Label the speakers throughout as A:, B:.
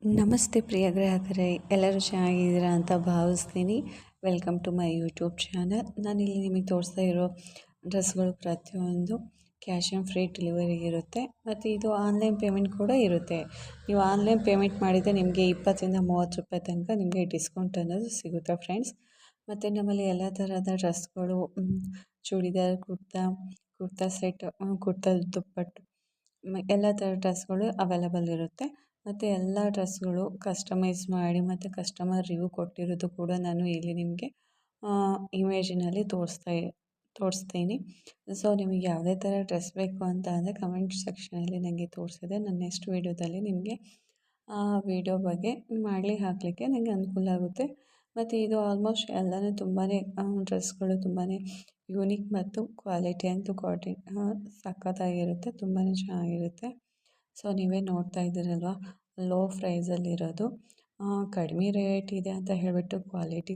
A: ನಮಸ್ತೆ ಪ್ರಿಯ ಗ್ರಾಹಕರೇ, ಎಲ್ಲರೂ ಚೆನ್ನಾಗಿದ್ದೀರಾ ಅಂತ ಭಾವಿಸ್ತೀನಿ. Welcome to my YouTube channel. ನಾನಿಲ್ಲಿ ನಿಮಗೆ ತೋರಿಸ್ತಾ ಇರೋ ಡ್ರೆಸ್ಗಳು ಪ್ರತಿಯೊಂದು ಕ್ಯಾಶ್ ಆನ್ ಫ್ರೀ ಡೆಲಿವರಿ ಇರುತ್ತೆ. ಮತ್ತು ಇದು ಆನ್ಲೈನ್ ಪೇಮೆಂಟ್ ಕೂಡ ಇರುತ್ತೆ. ನೀವು ಆನ್ಲೈನ್ ಪೇಮೆಂಟ್ ಮಾಡಿದರೆ ನಿಮಗೆ 20ರಿಂದ 30 ರೂಪಾಯಿ ತನಕ ನಿಮಗೆ ಡಿಸ್ಕೌಂಟ್ ಅನ್ನೋದು ಸಿಗುತ್ತೆ ಫ್ರೆಂಡ್ಸ್. ಮತ್ತು ನಮ್ಮಲ್ಲಿ ಎಲ್ಲ ಥರದ ಡ್ರೆಸ್ಗಳು, ಚೂಡಿದಾರ್, ಕುರ್ತಾ ಸೆಟ್, ಕುರ್ತಾ ದುಪ್ಪಟ್ಟು, ಎಲ್ಲ ಥರ ಡ್ರೆಸ್ಗಳು ಅವೈಲಬಲ್ ಇರುತ್ತೆ. ಮತ್ತು ಎಲ್ಲ ಡ್ರೆಸ್ಗಳು ಕಸ್ಟಮೈಸ್ ಮಾಡಿ ಮತ್ತು ಕಸ್ಟಮರ್ ರಿವ್ಯೂ ಕೊಟ್ಟಿರೋದು ಕೂಡ ನಾನು ಇಲ್ಲಿ ನಿಮಗೆ ಇಮೇಜಿನಲ್ಲಿ ತೋರಿಸ್ತೀನಿ. ಸೊ ನಿಮಗೆ ಯಾವುದೇ ಥರ ಡ್ರೆಸ್ ಬೇಕು ಅಂತ ಅಂದರೆ ಕಮೆಂಟ್ ಸೆಕ್ಷನಲ್ಲಿ ನನಗೆ ತೋರಿಸಿದೆ. ನಾನು ನೆಕ್ಸ್ಟ್ ವೀಡಿಯೋದಲ್ಲಿ ನಿಮಗೆ ಆ ವಿಡಿಯೋ ಬಗ್ಗೆ ಹಾಕಲಿಕ್ಕೆ ನನಗೆ ಅನುಕೂಲ ಆಗುತ್ತೆ. ಮತ್ತು ಇದು ಆಲ್ಮೋಸ್ಟ್ ಎಲ್ಲನೂ ತುಂಬಾ ಡ್ರೆಸ್ಗಳು ತುಂಬಾ ಯೂನಿಕ್ ಮತ್ತು ಕ್ವಾಲಿಟಿ ಅಂತೂ ಸಖತ್ತಾಗಿರುತ್ತೆ, ತುಂಬಾ ಚೆನ್ನಾಗಿರುತ್ತೆ. ಸೊ ನೀವೇ ನೋಡ್ತಾ ಇದ್ದೀರಲ್ವ, ಲೋ ಪ್ರೈಸಲ್ಲಿರೋದು, ಕಡಿಮೆ ರೇಟ್ ಇದೆ ಅಂತ ಹೇಳಿಬಿಟ್ಟು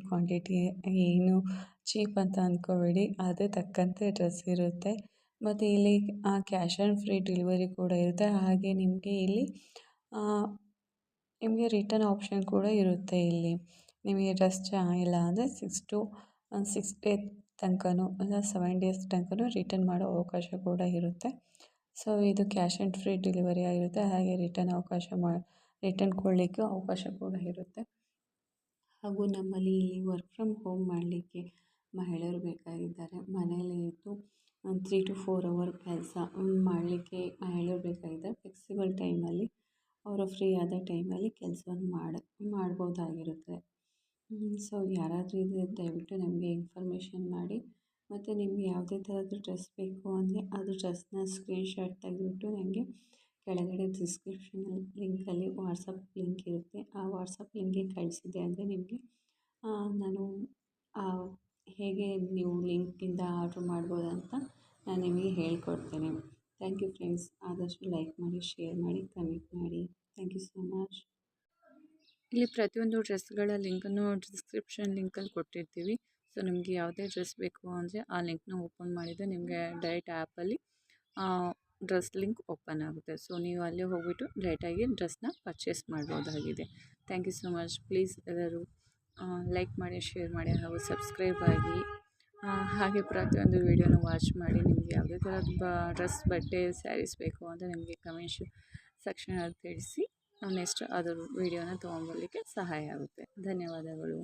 A: ಕ್ವಾಂಟಿಟಿ ಏನು ಚೀಪ್ ಅಂತ ಅಂದ್ಕೋಬೇಡಿ. ಅದೇ ತಕ್ಕಂತೆ ಡ್ರೆಸ್ ಇರುತ್ತೆ. ಮತ್ತು ಇಲ್ಲಿ ಕ್ಯಾಶ್ ಆನ್ ಫ್ರೀ ಡೆಲಿವರಿ ಕೂಡ ಇರುತ್ತೆ. ಹಾಗೆ ನಿಮಗೆ ಇಲ್ಲಿ ನಿಮಗೆ ರಿಟರ್ನ್ ಆಪ್ಷನ್ ಕೂಡ ಇರುತ್ತೆ. ಇಲ್ಲಿ ನಿಮಗೆ ಡ್ರೆಸ್ ಚೆನ್ನಾಗಿಲ್ಲ ಅಂದರೆ 6 ಡೇ ತನಕನೂ ಇಲ್ಲ 7 ಡೇಸ್ ತನಕನೂ ರಿಟರ್ನ್ ಮಾಡೋ ಅವಕಾಶ ಕೂಡ ಇರುತ್ತೆ. ಸೊ ಇದು ಕ್ಯಾಶ್ ಆನ್ ಫ್ರೀ ಡೆಲಿವರಿ ಆಗಿರುತ್ತೆ. ಹಾಗೆ ರಿಟರ್ನ್ ಕೊಡಲಿಕ್ಕೆ ಅವಕಾಶ ಕೂಡ ಇರುತ್ತೆ. ಹಾಗೂ ನಮ್ಮಲ್ಲಿ ಇಲ್ಲಿ ವರ್ಕ್ ಫ್ರಮ್ ಹೋಮ್ ಮಾಡಲಿಕ್ಕೆ ಮಹಿಳೆಯರು ಬೇಕಾಗಿದ್ದಾರೆ. ಮನೆಯಲ್ಲೇ ಇದ್ದು 3 to 4 ಅವರ್ ಕೆಲಸ ಮಾಡಲಿಕ್ಕೆ ಮಹಿಳೆಯರು ಬೇಕಾಗಿದ್ದಾರೆ. ಫ್ಲೆಕ್ಸಿಬಲ್ ಟೈಮಲ್ಲಿ ಅವರು ಫ್ರೀ ಆದ ಟೈಮಲ್ಲಿ ಕೆಲಸವನ್ನು ಮಾಡ್ಬೋದಾಗಿರುತ್ತೆ. ಸೊ ಯಾರಾದರೂ ಇದ್ದರೆ ದಯವಿಟ್ಟು ನಮಗೆ ಇನ್ಫಾರ್ಮೇಷನ್ ಮಾಡಿ. ಮತ್ತು ನಿಮಗೆ ಯಾವುದೇ ಥರದ್ದು ಡ್ರೆಸ್ ಬೇಕು ಅಂದರೆ ಅದು ಡ್ರೆಸ್ನ ಸ್ಕ್ರೀನ್ಶಾಟ್ ತೆಗೆದುಬಿಟ್ಟು ನನಗೆ ಕೆಳಗಡೆ ಡಿಸ್ಕ್ರಿಪ್ಷನಲ್ಲಿ ಲಿಂಕಲ್ಲಿ ವಾಟ್ಸಪ್ ಲಿಂಕ್ ಇರುತ್ತೆ. ಆ ವಾಟ್ಸಪ್ ಲಿಂಕ್ಗೆ ಕಳಿಸಿದೆ ಅಂದರೆ ನಿಮಗೆ ನಾನು ಹೇಗೆ ನೀವು ಲಿಂಕಿಂದ ಆರ್ಡ್ರ್ ಮಾಡ್ಬೋದು ಅಂತ ನಾನು ನಿಮಗೆ ಹೇಳ್ಕೊಡ್ತೇನೆ. Thank you friends. ಆದಷ್ಟು ಲೈಕ್ ಮಾಡಿ, ಶೇರ್ ಮಾಡಿ, ಕಮೆಂಟ್ ಮಾಡಿ. Thank you so much. ಇಲ್ಲಿ ಪ್ರತಿಯೊಂದು ಡ್ರೆಸ್ಗಳ ಲಿಂಕನ್ನು ಡಿಸ್ಕ್ರಿಪ್ಷನ್ ಲಿಂಕಲ್ಲಿ ಕೊಟ್ಟಿರ್ತೀವಿ. ಸೊ ನಿಮಗೆ ಯಾವುದೇ ಡ್ರೆಸ್ ಬೇಕು ಅಂದರೆ ಆ ಲಿಂಕ್ನ ಓಪನ್ ಮಾಡಿದರೆ ನಿಮಗೆ ಡೈರೆಕ್ಟ್ ಆ್ಯಪಲ್ಲಿ ಡ್ರೆಸ್ ಲಿಂಕ್ ಓಪನ್ ಆಗುತ್ತೆ. ಸೊ ನೀವು ಅಲ್ಲೇ ಹೋಗ್ಬಿಟ್ಟು ಡೈರೆಕ್ಟಾಗಿ ಡ್ರೆಸ್ನ ಪರ್ಚೇಸ್ ಮಾಡ್ಬೋದಾಗಿದೆ. Thank you so much. Please ಎಲ್ಲರೂ ಲೈಕ್ ಮಾಡಿ, ಶೇರ್ ಮಾಡಿ ಹಾಗೂ ಸಬ್ಸ್ಕ್ರೈಬ್ ಆಗಿ. ಹಾಗೆ ಪ್ರತಿಯೊಂದು ವೀಡಿಯೋನ ವಾಚ್ ಮಾಡಿ. ನಿಮಗೆ ಯಾವುದೇ ಥರದ ಡ್ರೆಸ್, ಬಟ್ಟೆ, ಸ್ಯಾರೀಸ್ ಬೇಕು ಅಂದರೆ ನಿಮಗೆ ಕಮೆಂಟ್ ಸೆಕ್ಷನಲ್ಲಿ ತಿಳಿಸಿ. ನೆಕ್ಸ್ಟ್ ಅದರ ವೀಡಿಯೋನ ತೊಗೊಂಬರಲಿಕ್ಕೆ ಸಹಾಯ ಆಗುತ್ತೆ. ಧನ್ಯವಾದಗಳು.